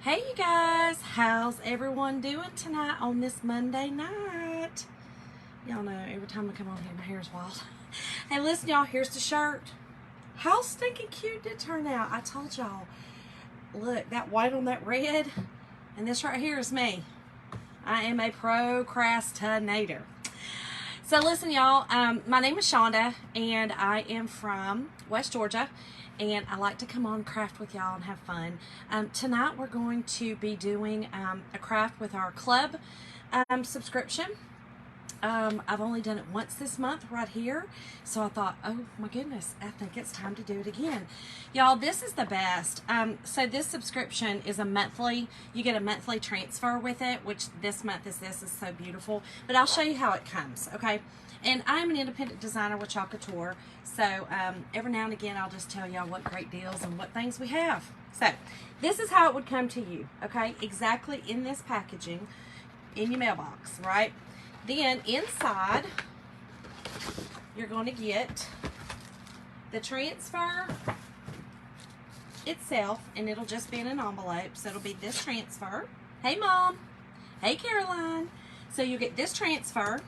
Hey you guys, how's everyone doing tonight on this Monday night? Y'all know every time I come on here my hair's wild. Hey listen y'all, here's the shirt. How stinking cute did it turn out? I told y'all. Look, that white on that red, and this right here is me. I am a procrastinator. So listen y'all, my name is Shonda and I am from West Georgia. And I like to come on craft with y'all and have fun. Tonight we're going to be doing a craft with our club subscription. I've only done it once this month right here. So I thought, oh my goodness, I think it's time to do it again. Y'all, this is the best. So this subscription is a monthly, you get a monthly transfer with it, which this month is so beautiful. But I'll show you how it comes, okay? And I'm an independent designer with Chalk Couture, so every now and again I'll just tell y'all what great deals and what things we have. So this is how it would come to you, okay? Exactly in this packaging, in your mailbox, right? Then inside, you're going to get the transfer itself, and it'll just be in an envelope, so it'll be this transfer. Hey Mom, hey Caroline. So you get this transfer.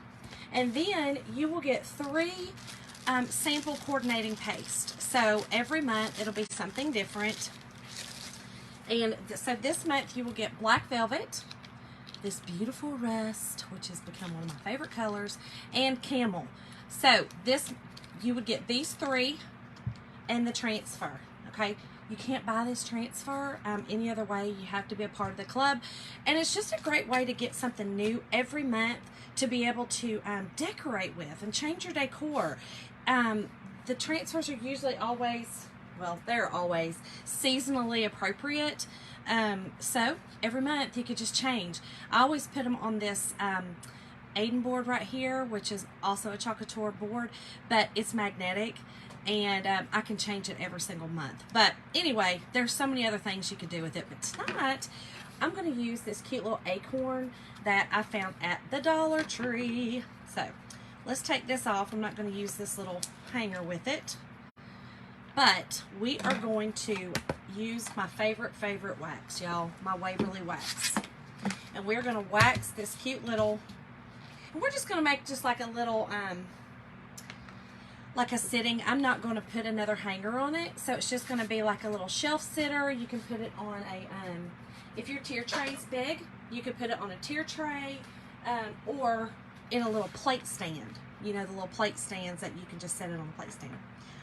And then you will get 3 sample coordinating paste. So every month it'll be something different. And so this month you will get black velvet, this beautiful rust, which has become one of my favorite colors, and camel. So this, you would get these 3 and the transfer, okay? You can't buy this transfer any other way. You have to be a part of the club. And it's just a great way to get something new every month to be able to decorate with and change your decor. The transfers are usually always, well, they're always seasonally appropriate. So every month you could just change. I always put them on this Aiden board right here, which is also a Chalk Couture board, but it's magnetic. And I can change it every single month. But anyway, there's so many other things you could do with it. But tonight, I'm going to use this cute little acorn that I found at the Dollar Tree. So, let's take this off. I'm not going to use this little hanger with it. But we are going to use my favorite wax, y'all. My Waverly wax. And we're going to wax this cute little... And we're just going to make just like a little... like a sitting. I'm not going to put another hanger on it, so it's just going to be like a little shelf sitter. You can put it on a if your tier tray is big, you could put it on a tier tray, or in a little plate stand. You know, the little plate stands that you can just set it on a plate stand.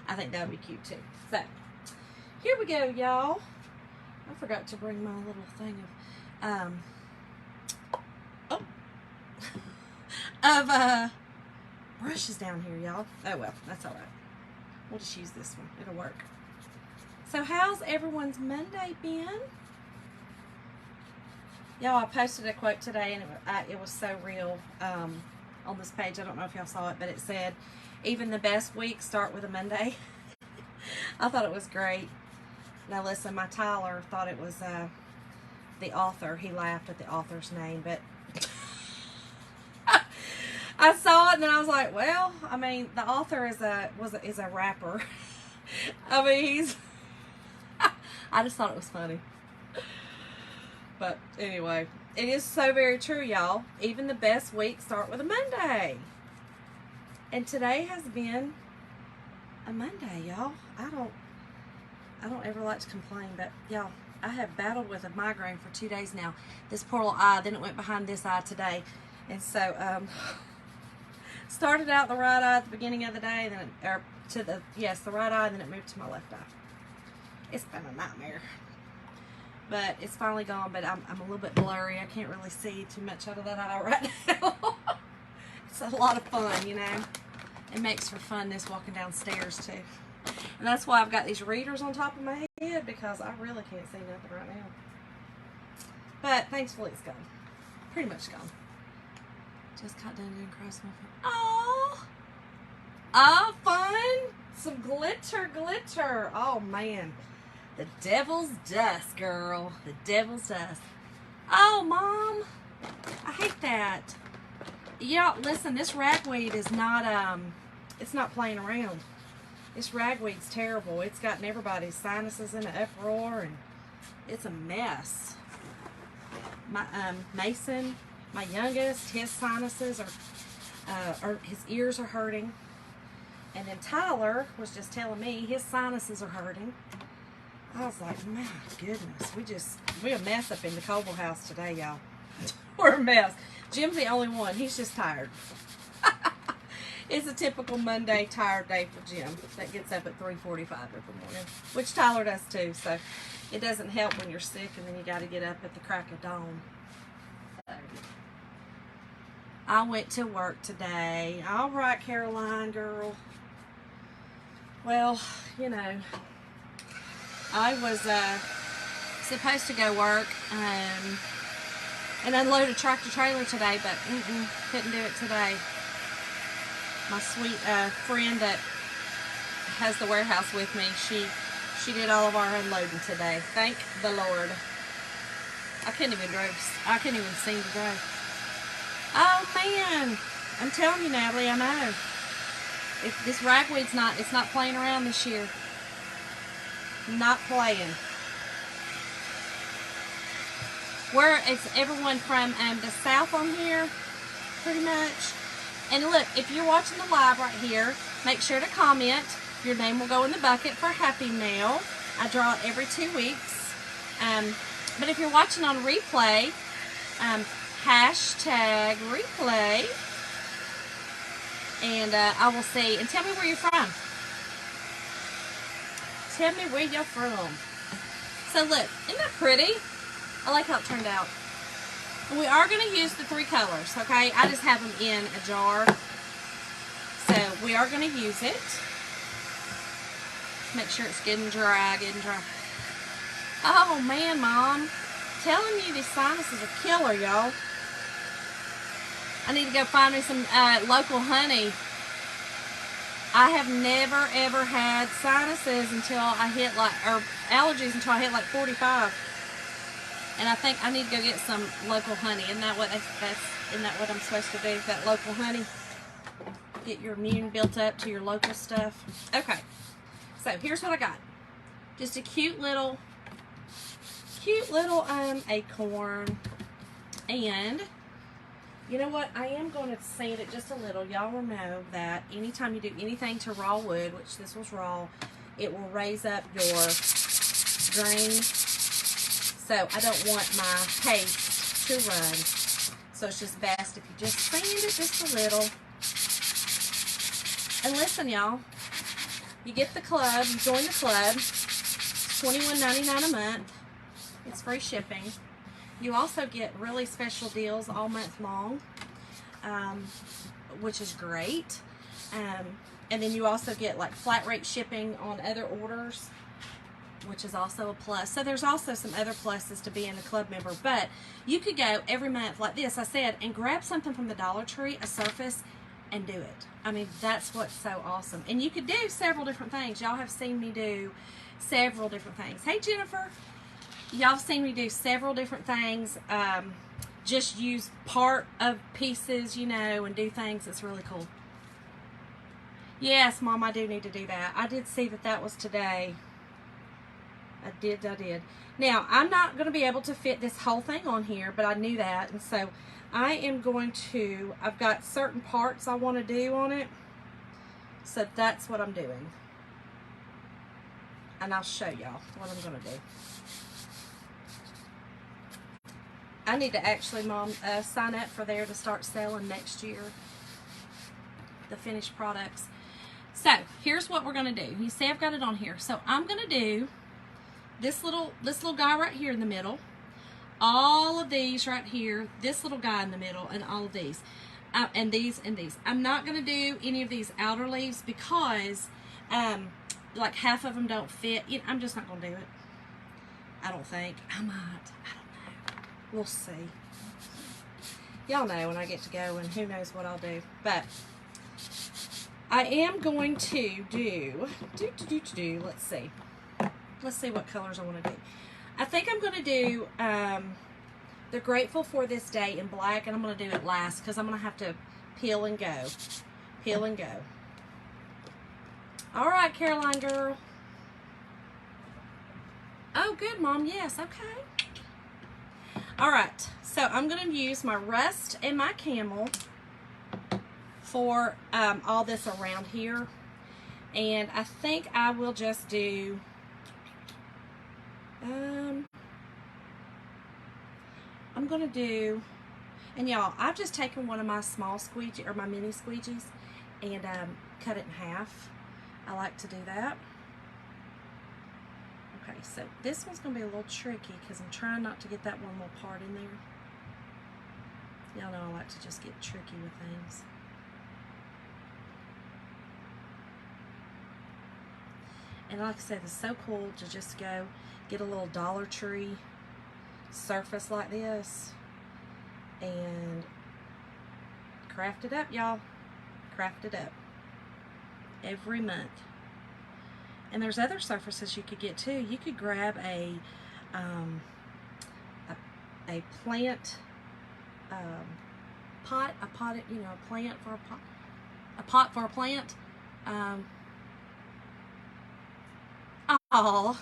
I think that would be cute too. So here we go, y'all. I forgot to bring my little thing of brushes down here, y'all. Oh well, that's alright. We'll just use this one. It'll work. So how's everyone's Monday been? Y'all, I posted a quote today and it was so real on this page. I don't know if y'all saw it, but it said, even the best weeks start with a Monday. I thought it was great. Now listen, my Tyler thought it was the author. He laughed at the author's name, but I saw it and then I was like, well, I mean, the author is a rapper. I mean, he's... I just thought it was funny. But anyway, it is so very true, y'all. Even the best weeks start with a Monday. And today has been a Monday, y'all. I don't ever like to complain, but y'all, I have battled with a migraine for 2 days now. This poor little eye, then it went behind this eye today. And so, started out the right eye at the beginning of the day, then the right eye, then it moved to my left eye. It's been a nightmare, but it's finally gone. But I'm a little bit blurry. I can't really see too much out of that eye right now. It's a lot of fun, you know. It makes for funness walking downstairs too, and that's why I've got these readers on top of my head, because I really can't see nothing right now. But thankfully it's gone, pretty much gone. Just got done doing cross my foot. Oh, fun! Some glitter. Oh man, the devil's dust, girl. The devil's dust. Oh, Mom, I hate that. Yeah, listen, this ragweed is not it's not playing around. This ragweed's terrible. It's gotten everybody's sinuses in an uproar, and it's a mess. My Mason, my youngest, his sinuses or his ears are hurting. And then Tyler was just telling me his sinuses are hurting. I was like, my goodness, we're a mess up in the Coble house today, y'all. We're a mess. Jim's the only one. He's just tired. It's a typical Monday tired day for Jim that gets up at 3:45 every morning, which Tyler does too. So it doesn't help when you're sick and then you got to get up at the crack of dawn. I went to work today. All right, Caroline girl. Well, you know, I was supposed to go work and unload a tractor trailer today, but couldn't do it today. My sweet friend that has the warehouse with me, she did all of our unloading today. Thank the Lord. I couldn't even seem to drive. Oh man, I'm telling you, Natalie, I know. If this ragweed's it's not playing around this year. Not playing. Where is everyone from the south on here? Pretty much. And look, if you're watching the live right here, make sure to comment. Your name will go in the bucket for Happy Mail. I draw it every 2 weeks. But if you're watching on replay, hashtag replay. And I will see. And tell me where you're from. Tell me where you're from. So look, isn't that pretty? I like how it turned out. And we are going to use the 3 colors, okay? I just have them in a jar. So we are going to use it. Make sure it's getting dry, Oh man, Mom. Telling you these sinuses are killer, y'all. I need to go find me some local honey. I have never ever had sinuses until I hit or allergies until I hit like 45. And I think I need to go get some local honey. Isn't that what I'm supposed to do? That local honey? Get your immune built up to your local stuff. Okay. So here's what I got. Just a cute little acorn. And you know what? I am going to sand it just a little. Y'all know that anytime you do anything to raw wood, which this was raw, it will raise up your grain. So I don't want my paste to run. So it's just best if you just sand it just a little. And listen, y'all. You get the club. You join the club. It's $21.99 a month. It's free shipping. You also get really special deals all month long, which is great. And then you also get like flat rate shipping on other orders, which is also a plus. So there's also some other pluses to being a club member. But you could go every month like this, I said, and grab something from the Dollar Tree, a surface, and do it. I mean, that's what's so awesome. And you could do several different things. Y'all have seen me do several different things. Hey, Jennifer. Y'all have seen me do several different things. Just use part of pieces, you know, and do things. It's really cool. Yes, Mom, I do need to do that. I did see that was today. I did. Now, I'm not going to be able to fit this whole thing on here, but I knew that. And so I am going to, I've got certain parts I want to do on it. So that's what I'm doing. And I'll show y'all what I'm going to do. I need to actually, Mom, sign up for there to start selling next year. The finished products. So, here's what we're going to do. You see I've got it on here. So, I'm going to do this little guy right here in the middle. All of these right here. This little guy in the middle. And all of these. And these and these. I'm not going to do any of these outer leaves because like half of them don't fit. I'm just not going to do it. I don't think. I might. I don't know. We'll see. Y'all know when I get to go and who knows what I'll do. But I am going to do let's see. Let's see what colors I want to do. I think I'm going to do They're Grateful for This Day in black, and I'm going to do it last because I'm going to have to peel and go. Peel and go. All right, Caroline girl. Oh, good, Mom. Yes, okay. All right, so I'm going to use my rust and my camel for all this around here. And I think I will just do, I'm going to do, and y'all, I've just taken one of my small squeegee, or my mini squeegees, and cut it in half. I like to do that. Okay, so this one's going to be a little tricky because I'm trying not to get that one little part in there. Y'all know I like to just get tricky with things. And like I said, it's so cool to just go get a little Dollar Tree surface like this and craft it up, y'all. Craft it up every month. And there's other surfaces you could get too. You could grab a plant pot, you know, a plant for a pot for a plant. Oh,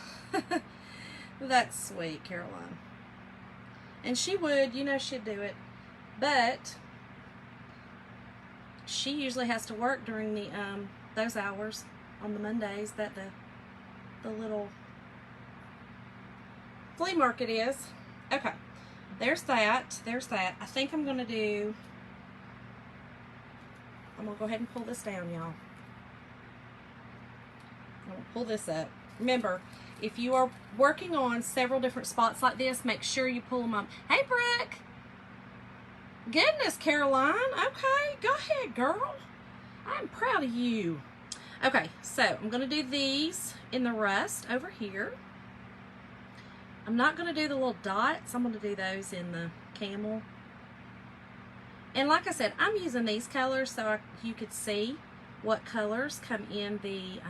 that's sweet, Caroline. And she would, you know, she'd do it, but she usually has to work during the those hours on the Mondays that the little flea market is. Okay, there's that. There's that. I think I'm gonna do. I'm gonna go ahead and pull this down, y'all. I'm gonna pull this up. Remember, if you are working on several different spots like this, make sure you pull them up. Hey, Brooke. Goodness, Caroline. Okay, go ahead, girl. I'm proud of you. Okay, so I'm going to do these in the rust over here. I'm not going to do the little dots. I'm going to do those in the camel. And like I said, I'm using these colors so you could see what colors come in the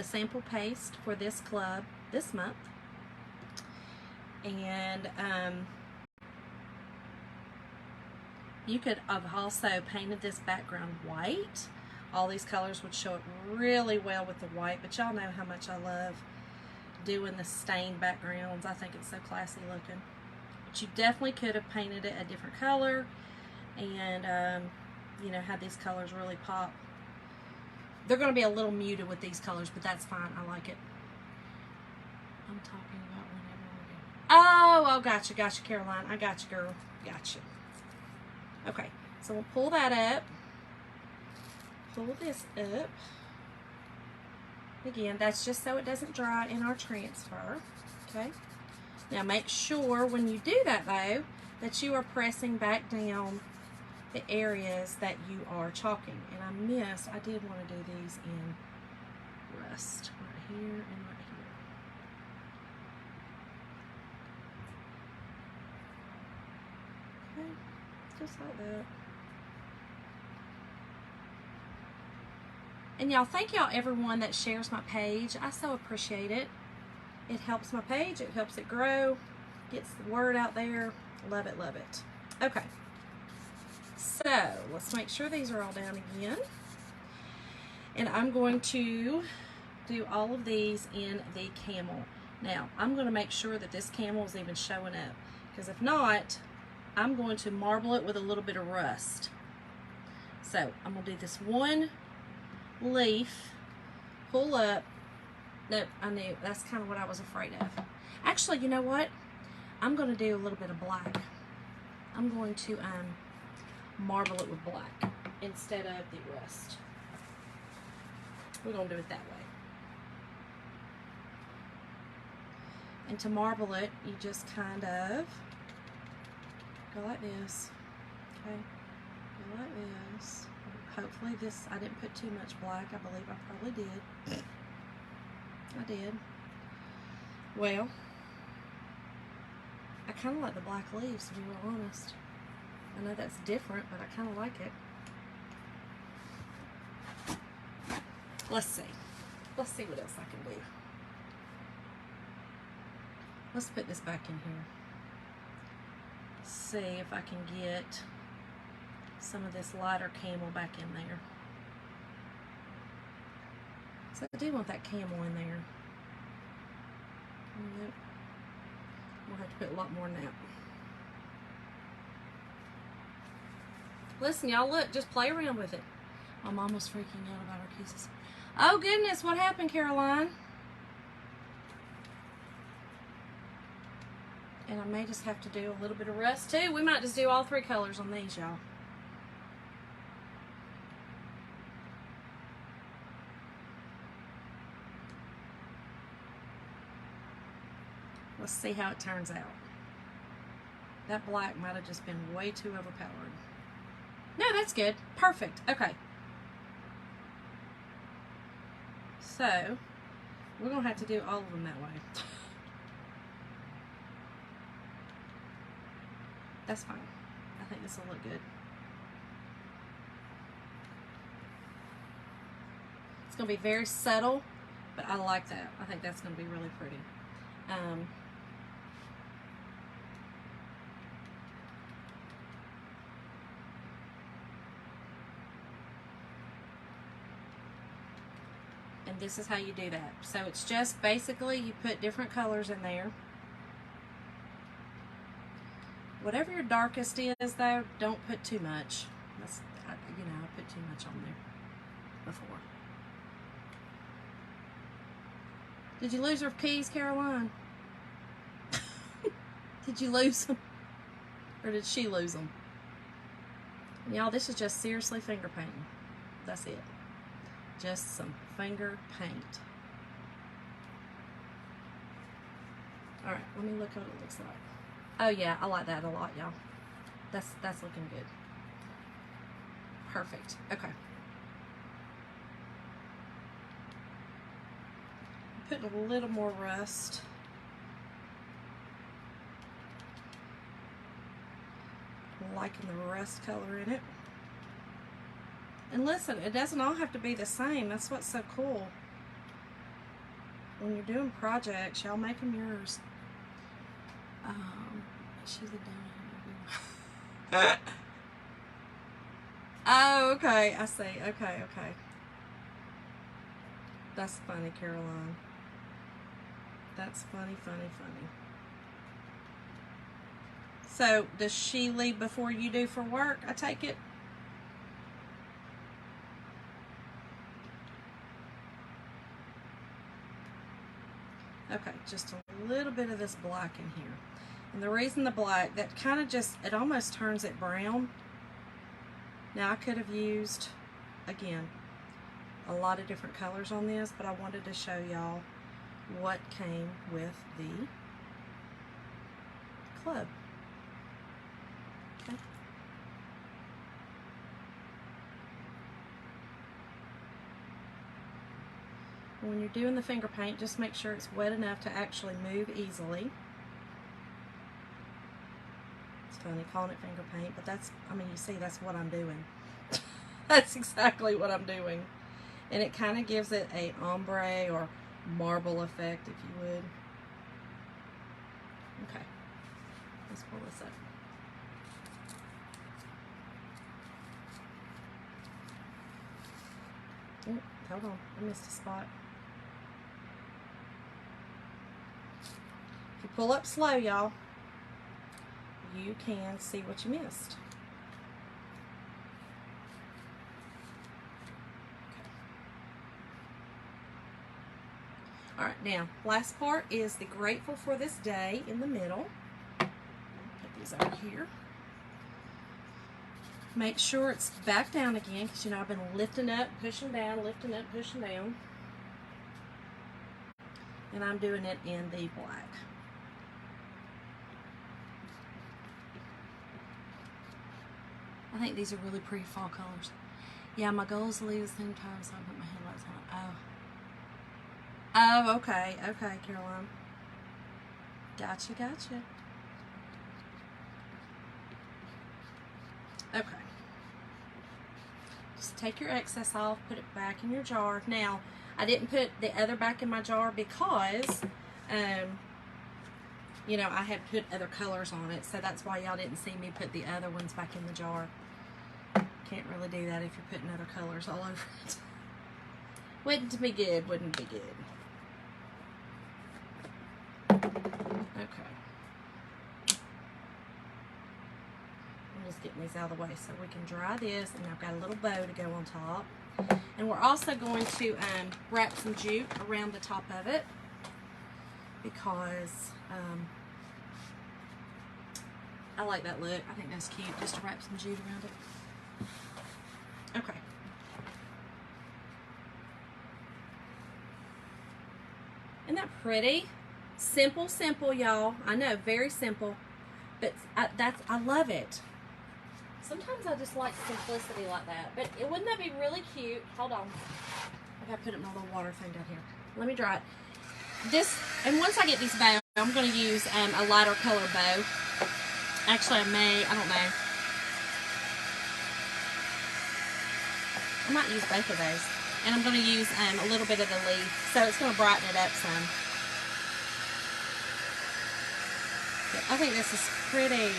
sample paste for this club this month. And you could have also painted this background white. All these colors would show up really well with the white, but y'all know how much I love doing the stained backgrounds. I think it's so classy looking. But you definitely could have painted it a different color and you know, had these colors really pop. They're going to be a little muted with these colors, but that's fine. I like it. I'm talking about whenever we're doing. Oh, gotcha, Caroline. I got you, girl. Gotcha. Okay, so we'll pull that up. Pull this up. Again, that's just so it doesn't dry in our transfer. Okay. Now make sure when you do that though, that you are pressing back down the areas that you are chalking. And I did want to do these in rust. Right here and right here. Okay, just like that. And y'all, thank y'all everyone that shares my page. I so appreciate it. It helps my page, it helps it grow, gets the word out there. Love it, love it. Okay. So let's make sure these are all down again. And I'm going to do all of these in the camel. Now, I'm going to make sure that this camel is even showing up, because if not, I'm going to marble it with a little bit of rust. So I'm going to do this one leaf, pull up. Nope, I knew. That's kind of what I was afraid of. Actually, you know what? I'm going to do a little bit of black. I'm going to marble it with black instead of the rust. We're going to do it that way. And to marble it, you just kind of go like this. Okay? Go like this. Hopefully this, I didn't put too much black. I believe I probably did. I did. Well, I kind of like the black leaves, to be real honest. I know that's different, but I kind of like it. Let's see. Let's see what else I can do. Let's put this back in here. See if I can get some of this lighter camel back in there. So I do want that camel in there. Nope. have to put a lot more than that. Listen, y'all, look, just play around with it. My mom was freaking out about our kisses. Oh, goodness, what happened, Caroline? And I may just have to do a little bit of rust, too. We might just do all 3 colors on these, y'all. Let's see how it turns out. That black might have just been way too overpowered. No, that's good. Perfect. Okay. So, we're going to have to do all of them that way. That's fine. I think this will look good. It's going to be very subtle, but I like that. I think that's going to be really pretty. And this is how you do that. So it's just basically you put different colors in there. Whatever your darkest is, though, don't put too much. That's, I put too much on there before. Did you lose your keys, Caroline? Did you lose them? Or did she lose them? Y'all, this is just seriously finger painting. That's it. Just some finger paint. Alright, let me look what it looks like. Oh yeah, I like that a lot, y'all. That's looking good. Perfect. Okay. Putting a little more rust. Liking the rust color in it. And listen, it doesn't all have to be the same. That's what's so cool. When you're doing projects, y'all make them yours. She's a donut. Oh, okay. I see. Okay. That's funny, Caroline. That's funny. So, does she leave before you do for work, I take it? Okay, just a little bit of this black in here. And the reason the black, that kind of just, it almost turns it brown. Now I could have used, again, a lot of different colors on this, but I wanted to show y'all what came with the club. Okay. When you're doing the finger paint, just make sure it's wet enough to actually move easily. It's funny calling it finger paint, but that's, I mean, you see, that's what I'm doing. That's exactly what I'm doing. And it kind of gives it a ombre or marble effect, if you would. Okay, let's pull this up. Oh, hold on, I missed a spot. If you pull up slow, y'all, you can see what you missed. Alright, now, last part is the grateful for this day in the middle. Put these over here. Make sure it's back down again, because you know I've been lifting up, pushing down, lifting up, pushing down. And I'm doing it in the black. I think these are really pretty fall colors. Yeah, my goal is to leave at the same time, so I put my headlights on. Oh, okay, Caroline. Gotcha. Okay. Just take your excess off, put it back in your jar. Now, I didn't put the other back in my jar because, you know, I had put other colors on it, so that's why y'all didn't see me put the other ones back in the jar. Can't really do that if you're putting other colors all over it. Wouldn't be good. Okay. just getting these out of the way so we can dry this, and I've got a little bow to go on top. And we're also going to wrap some jute around the top of it because I like that look. I think that's cute, just to wrap some jute around it. Okay. Isn't that pretty? Simple, simple, y'all. I know, very simple, but I love it. Sometimes I just like simplicity like that. But wouldn't that be really cute? Hold on. I gotta put it in my little water thing down here. Let me dry it. This, and once I get these bows, I'm gonna use a lighter color bow. Actually, I don't know. I might use both of those. And I'm gonna use a little bit of the leaf. So it's gonna brighten it up some. But I think this is pretty.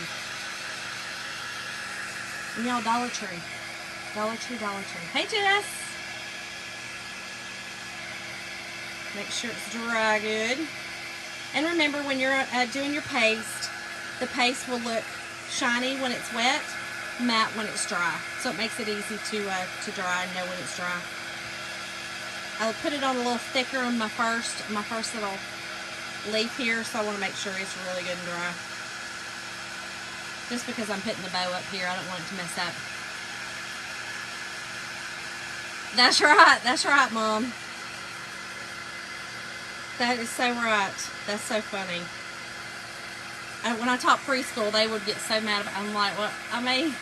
And y'all, Dollar Tree. Dollar Tree, Dollar Tree. Hey, Jess. Make sure it's dry good. And remember, when you're doing your paste, the paste will look shiny when it's wet, matte when it's dry. So it makes it easy to dry and know when it's dry. I'll put it on a little thicker on my first little leaf here, so I want to make sure it's really good and dry. Just because I'm putting the bow up here, I don't want it to mess up. That's right, Mom. That is so right. That's so funny. When I taught preschool, they would get so mad about it. I'm like, well, I mean,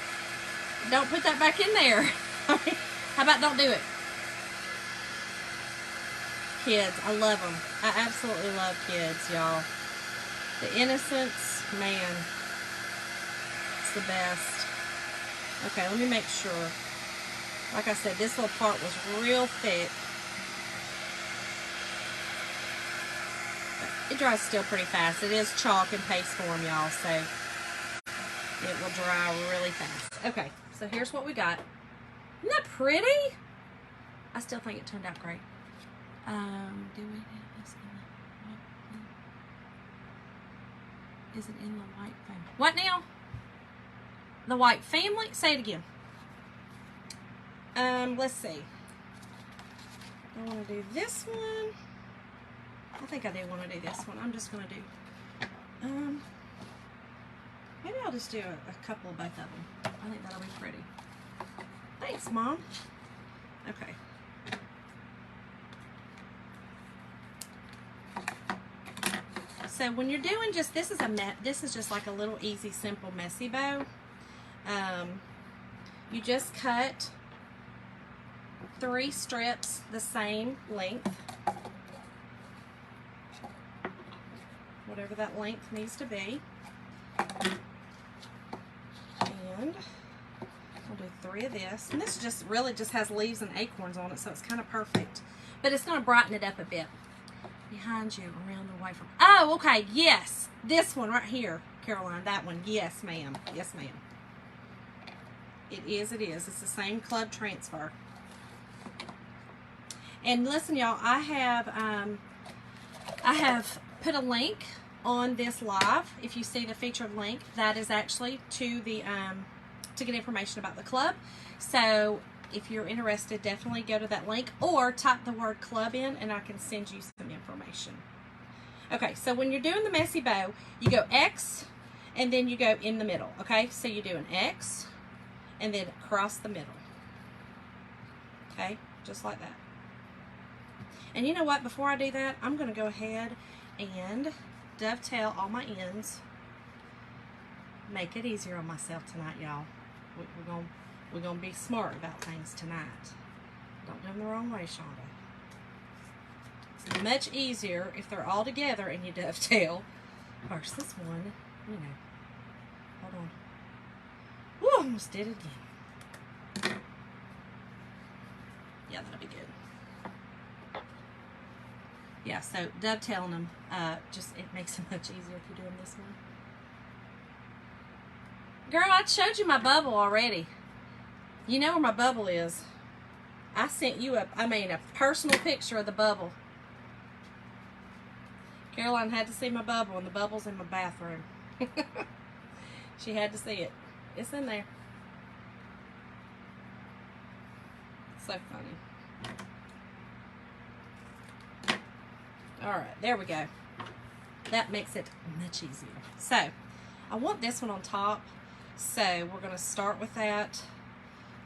don't put that back in there. How about don't do it? Kids, I love them. I absolutely love kids, y'all. The innocence, man. The best. Okay, let me make sure. Like I said, this little part was real thick. But it dries still pretty fast. It is chalk and paste form, y'all, so it will dry really fast. Okay, so here's what we got. Isn't that pretty? I still think it turned out great. Do we have this in the, is it in the white thing? What now? The white family? Say it again. Let's see. I want to do this one. I think I do want to do this one. I'm just going to do, maybe I'll just do a couple of both of them. I think that'll be pretty. Thanks, Mom. Okay. So when you're doing just, this is just like a little easy, simple, messy bow. You just cut 3 strips the same length, whatever that length needs to be, and I'll do 3 of this, and this just really just has leaves and acorns on it, so it's kind of perfect, but it's going to brighten it up a bit. Behind you, around the way from, oh, okay, yes, this one right here, Caroline, that one, yes, ma'am, yes, ma'am. It is. It's the same club transfer. And listen, y'all, I have put a link on this live. If you see the featured link, that is actually to the to get information about the club. So if you're interested, definitely go to that link or type the word club in, and I can send you some information. Okay, so when you're doing the messy bow, you go X, and then you go in the middle. Okay, so you do an X, and then across the middle. Okay, just like that. And you know what? Before I do that, I'm going to go ahead and dovetail all my ends. Make it easier on myself tonight, y'all. We're gonna be smart about things tonight. Don't do them the wrong way, Shonda. It's much easier if they're all together and you dovetail. Versus this one, you know. Hold on. Woo, I almost did it again. Yeah, that'll be good. Yeah, so dovetailing them, it makes it much easier if you're doing this one. Girl, I showed you my bubble already. You know where my bubble is. I sent you a personal picture of the bubble. Caroline had to see my bubble, and the bubble's in my bathroom. She had to see it. It's in there. So funny. Alright, there we go. That makes it much easier. So, I want this one on top. So, we're going to start with that.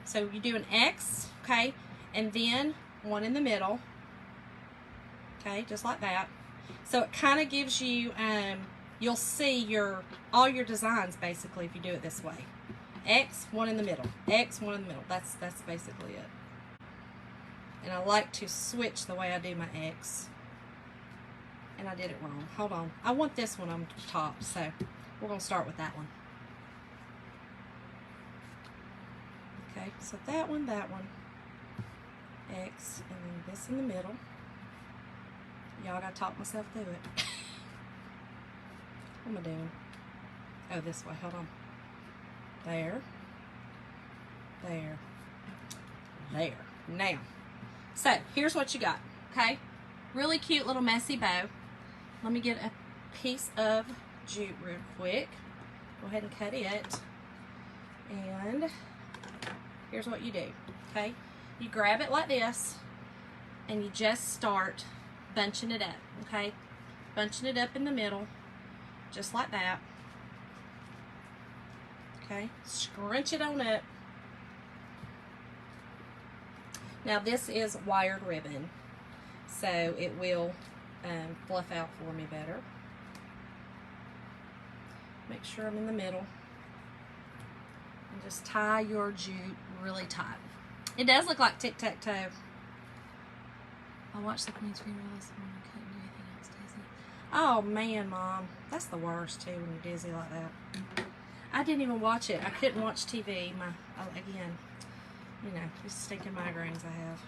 So, you do an X, okay? And then one in the middle. Okay, just like that. So, it kind of gives you, you'll see all your designs basically if you do it this way. X, one in the middle. X, one in the middle. That's basically it. And I like to switch the way I do my X. And I did it wrong. Hold on. I want this one on top, so we're going to start with that one. Okay, so that one, X, and then this in the middle. Y'all got to talk myself through it. What am I doing? Oh, this way. Hold on. There. There. There. Now, so here's what you got, okay? Really cute little messy bow. Let me get a piece of jute real quick. Go ahead and cut it. And here's what you do, okay? You grab it like this, and you just start bunching it up, okay? Bunching it up in the middle, just like that. Okay, scrunch it on up. Now this is wired ribbon, so it will fluff out for me better. Make sure I'm in the middle. And just tie your jute really tight. It does look like tic-tac-toe. I watched the Queen's funeral this morning. I couldn't do anything else, Daisy. Oh man, Mom. That's the worst too when you're dizzy like that. I didn't even watch it. I couldn't watch TV. Again, you know, these stinking migraines I have.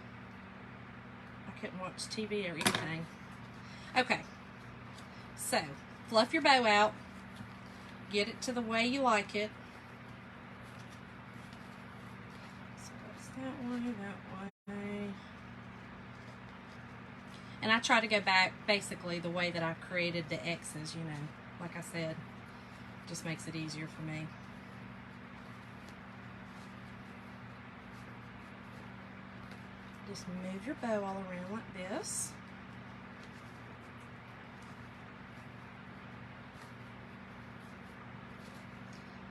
I couldn't watch TV or anything. Okay. So, fluff your bow out. Get it to the way you like it. So that's that way, that way. And I try to go back basically the way that I created the X's, you know. Like I said, just makes it easier for me. Just move your bow all around like this.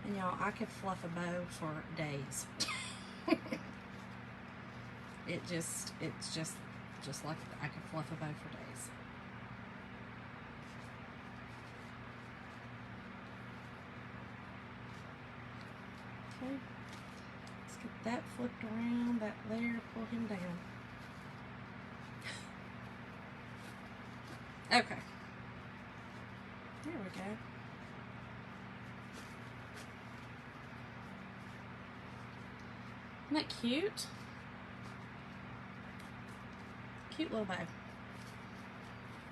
And y'all, I could fluff a bow for days. It's just like I could fluff a bow for days. Okay, let's get that flipped around, that there, pull him down. Okay, there we go. Isn't that cute? Cute little bow.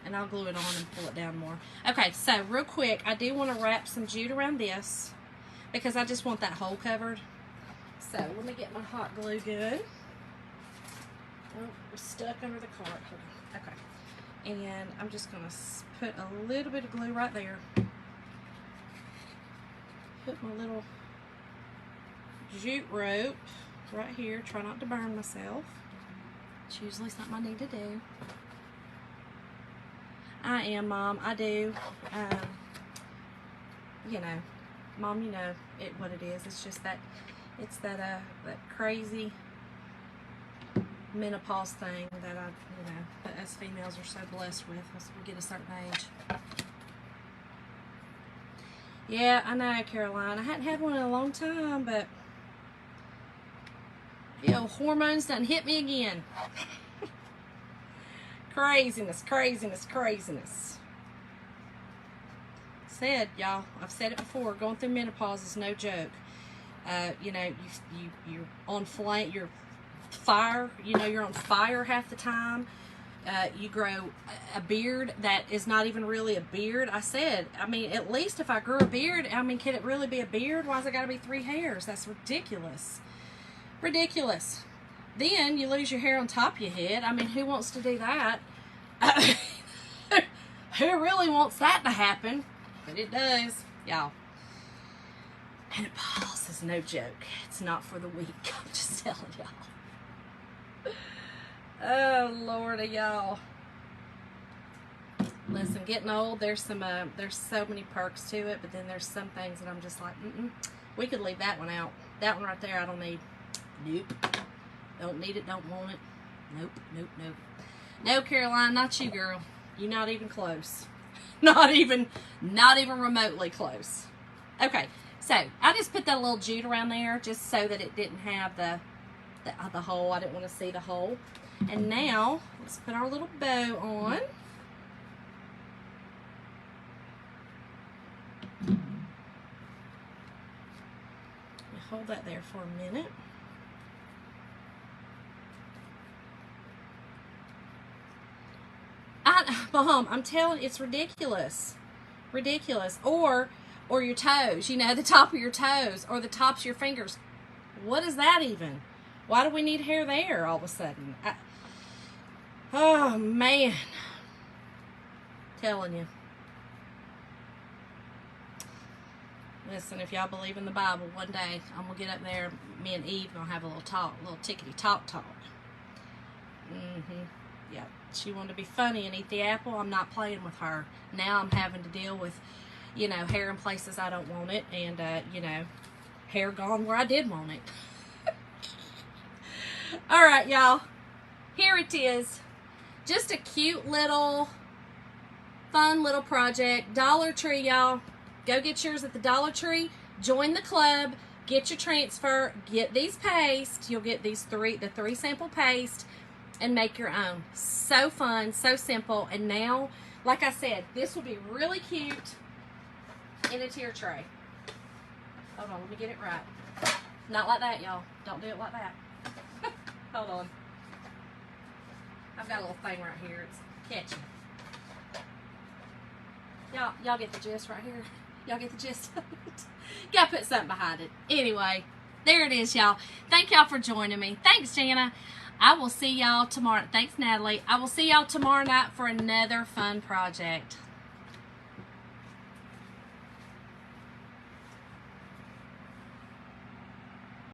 And I'll glue it on and pull it down more. Okay, so real quick, I do want to wrap some jute around this because I just want that hole covered. So let me get my hot glue good. Oh, we're stuck under the cart. Hold on. Okay. And I'm just going to put a little bit of glue right there. Put my little jute rope right here. Try not to burn myself. It's usually something I need to do. I am, Mom. I do. You know, Mom, you know what it is. It's just that, it's that crazy menopause thing that that us females are so blessed with as we get a certain age. Yeah, I know, Caroline. I hadn't had one in a long time, but the old hormones done hit me again. Craziness, craziness, craziness. Said, y'all, I've said it before, going through menopause is no joke. You know, you're on flame, you're fire, you know, you're on fire half the time. You grow a beard that is not even really a beard. I said, I mean, at least if I grew a beard, I mean, can it really be a beard? Why's it got to be 3 hairs? That's ridiculous. Ridiculous. Then you lose your hair on top of your head. I mean, who wants to do that? Who really wants that to happen? But it does, y'all. And Paul's is no joke. It's not for the weak. I'm just telling y'all. Oh, Lordy, y'all. Listen, getting old, there's so many perks to it, but then there's some things that I'm just like, we could leave that one out. That one right there, I don't need. Nope. Don't need it, don't want it. Nope, nope, nope. No, Caroline, not you, girl. You're not even close. Not even remotely close. Okay, so I just put that little jute around there just so that it didn't have the hole. I didn't want to see the hole. And now, let's put our little bow on. Hold that there for a minute. Mom, I'm telling you, it's ridiculous. Ridiculous. Or your toes, you know, the top of your toes or the tops of your fingers. What is that even? Why do we need hair there all of a sudden? Oh, man. Telling you. Listen, if y'all believe in the Bible, one day I'm going to get up there, me and Eve going to have a little talk, a little tickety-talk. Yeah, she wanted to be funny and eat the apple. I'm not playing with her. Now I'm having to deal with, you know, hair in places I don't want it and, you know, hair gone where I did want it. All right, y'all. Here it is. Just a cute little, fun little project. Dollar Tree, y'all. Go get yours at the Dollar Tree. Join the club. Get your transfer. Get these pastes. You'll get these the three sample paste and make your own. So fun, so simple. And now, like I said, this will be really cute in a tier tray. Hold on, let me get it right. Not like that, y'all. Don't do it like that. Hold on. I've got a little thing right here. It's catchy. Y'all get the gist right here. Y'all get the gist of it. Gotta put something behind it. Anyway, there it is, y'all. Thank y'all for joining me. Thanks, Jana. I will see y'all tomorrow. Thanks, Natalie. I will see y'all tomorrow night for another fun project.